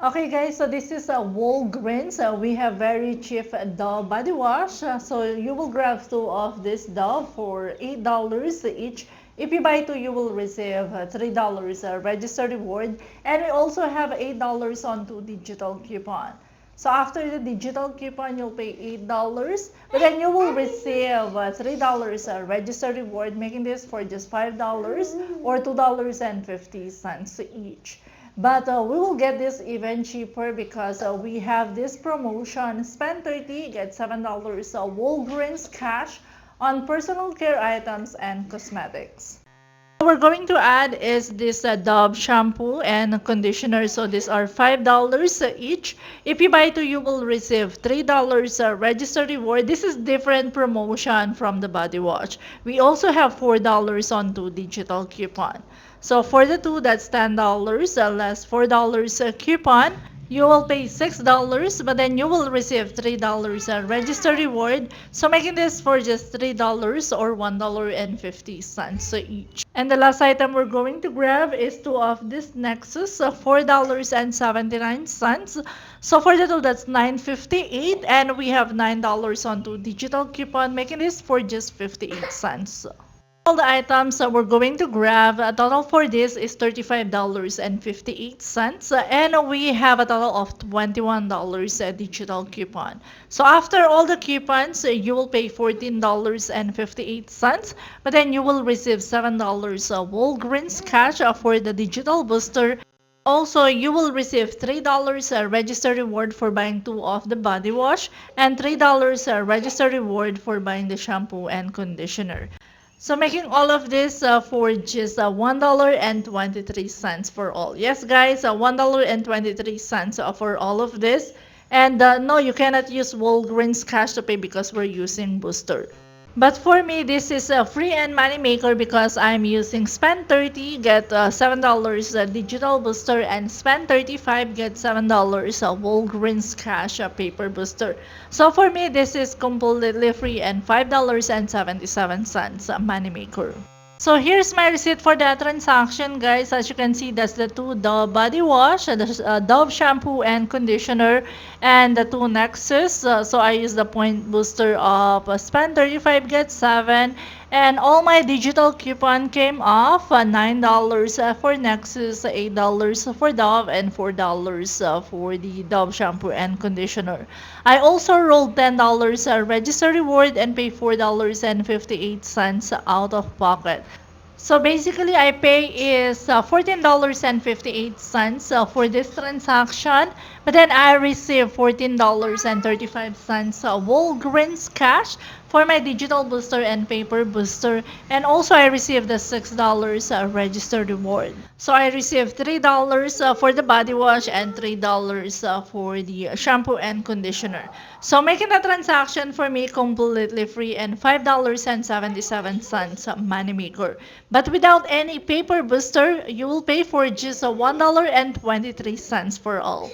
Okay guys, so this is a Walgreens. We have very cheap Dove body wash. So you will grab two of this Dove for $8 each. If you buy two, you will receive $3 register reward. And we also have $8 on two digital coupon. So after the digital coupon, you'll pay $8, but then you will receive $3 register reward, making this for just $5 or $2.50 each. But we will get this even cheaper because we have this promotion. Spend 30, get $7 Walgreens cash on personal care items and cosmetics. What we're going to add is this Dove shampoo and conditioner. So these are $5 each. If you buy two, you will receive $3 register reward. This is different promotion from the body wash. We also have $4 on two digital coupon. So for the two, that's $10 less $4 coupon. You will pay $6, but then you will receive $3 register reward. So making this for just $3 or $1.50 each. And the last item we're going to grab is two of this Nexus, $4.79. So for the two, that's $9.58, and we have $9 on two digital coupon, making this for just 58 cents. All the items that we're going to grab, a total for this is $35.58, and we have a total of $21 digital coupon. So after all the coupons, you will pay $14.58, but then you will receive $7 Walgreens cash for the digital booster. Also, you will receive $3 register reward for buying two of the body wash and $3 register reward for buying the shampoo and conditioner. So making all of this for just $1.23 for all. Yes, guys, $1.23 for all of this. And no, you cannot use Walgreens cash to pay because we're using Booster. But for me, this is a free and money maker because I'm using spend 30, get $7 digital booster, and spend 35, get $7 Walgreens cash paper booster. So for me, this is completely free and $5.77 money maker. So here's my receipt for that transaction, guys. As you can see, that's the two Dove body wash, the Dove shampoo and conditioner, and the two Nexus. So I use the point booster of spend 35 get 7, and all my digital coupon came off $9 for Nexus, $8 for Dove, and $4 for the Dove shampoo and conditioner. I also rolled $10 register reward and pay $4.58 out of pocket. So basically, I pay is $14.58 for this transaction, but then I receive $14.35 Walgreens cash for my digital booster and paper booster, and also I received the $6 register reward. So I received $3 for the body wash and $3 for the shampoo and conditioner. So making the transaction for me completely free and $5.77 money maker. But without any paper booster, you will pay for just $1.23 for all.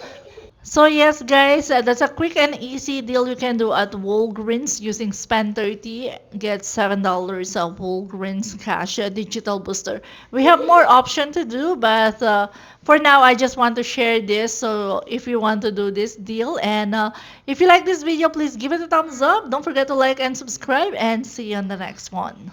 So yes guys, that's a quick and easy deal you can do at Walgreens using spend 30, get $7 Walgreens cash digital booster. We have more option to do, but for now I just want to share this. So if you want to do this deal, and if you like this video, please give it a thumbs up. Don't forget to like and subscribe, and see you on the next one.